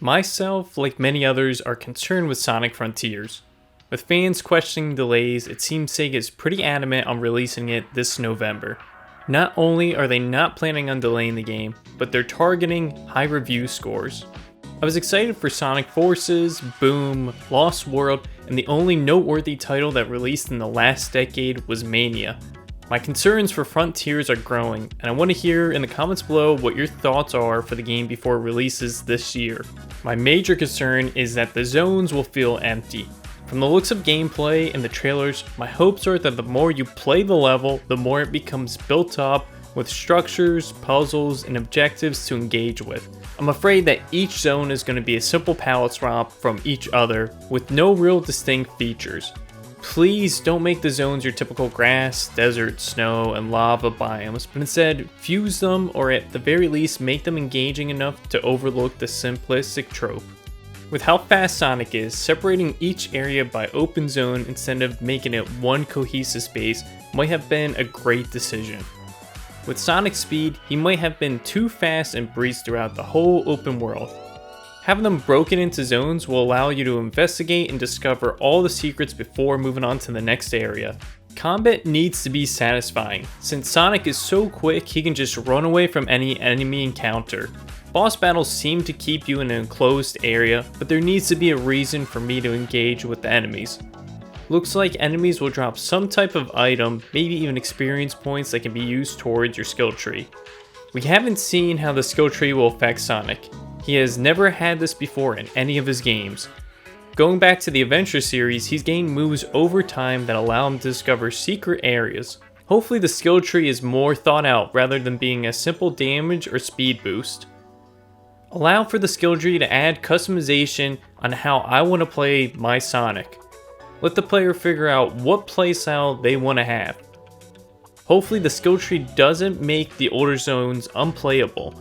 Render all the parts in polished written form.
Myself, like many others, are concerned with Sonic Frontiers. With fans questioning delays, it seems Sega is pretty adamant on releasing it this November. Not only are they not planning on delaying the game, but they're targeting high review scores. I was excited for Sonic Forces, Boom, Lost World, and the only noteworthy title that released in the last decade was Mania. My concerns for Frontiers are growing, and I want to hear in the comments below what your thoughts are for the game before it releases this year. My major concern is that the zones will feel empty. From the looks of gameplay and the trailers, my hopes are that the more you play the level, the more it becomes built up with structures, puzzles, and objectives to engage with. I'm afraid that each zone is going to be a simple palette swap from each other with no real distinct features. Please don't make the zones your typical grass, desert, snow, and lava biomes, but instead fuse them, or at the very least make them engaging enough to overlook the simplistic trope. With how fast Sonic is, separating each area by open zone instead of making it one cohesive space might have been a great decision. With Sonic's speed, he might have been too fast and breezed throughout the whole open world. Having them broken into zones will allow you to investigate and discover all the secrets before moving on to the next area. Combat needs to be satisfying. Since Sonic is so quick, he can just run away from any enemy encounter. Boss battles seem to keep you in an enclosed area, but there needs to be a reason for me to engage with the enemies. Looks like enemies will drop some type of item, maybe even experience points that can be used towards your skill tree. We haven't seen how the skill tree will affect Sonic. He has never had this before in any of his games. Going back to the Adventure series, he's gained moves over time that allow him to discover secret areas. Hopefully the skill tree is more thought out rather than being a simple damage or speed boost. Allow for the skill tree to add customization on how I want to play my Sonic. Let the player figure out what playstyle they want to have. Hopefully the skill tree doesn't make the older zones unplayable.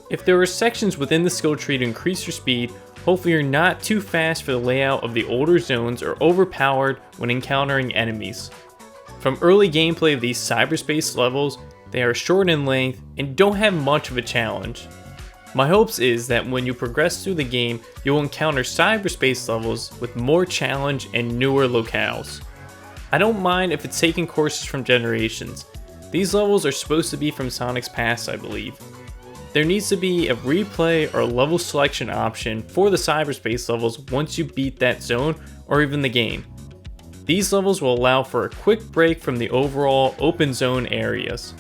If there are sections within the skill tree to increase your speed, hopefully you're not too fast for the layout of the older zones or overpowered when encountering enemies. From early gameplay of these cyberspace levels, they are short in length and don't have much of a challenge. My hopes is that when you progress through the game, you will encounter cyberspace levels with more challenge and newer locales. I don't mind if it's taking courses from Generations. These levels are supposed to be from Sonic's past, I believe. There needs to be a replay or level selection option for the cyberspace levels once you beat that zone or even the game. These levels will allow for a quick break from the overall open zone areas.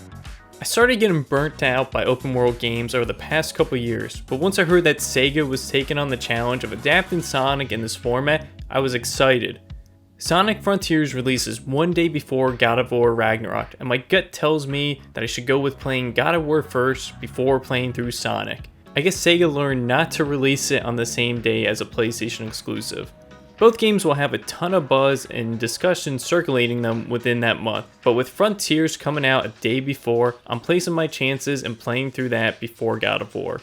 I started getting burnt out by open world games over the past couple years, but once I heard that Sega was taking on the challenge of adapting Sonic in this format, I was excited. Sonic Frontiers releases one day before God of War Ragnarok, and my gut tells me that I should go with playing God of War first before playing through Sonic. I guess Sega learned not to release it on the same day as a PlayStation exclusive. Both games will have a ton of buzz and discussion circulating them within that month, but with Frontiers coming out a day before, I'm placing my chances and playing through that before God of War.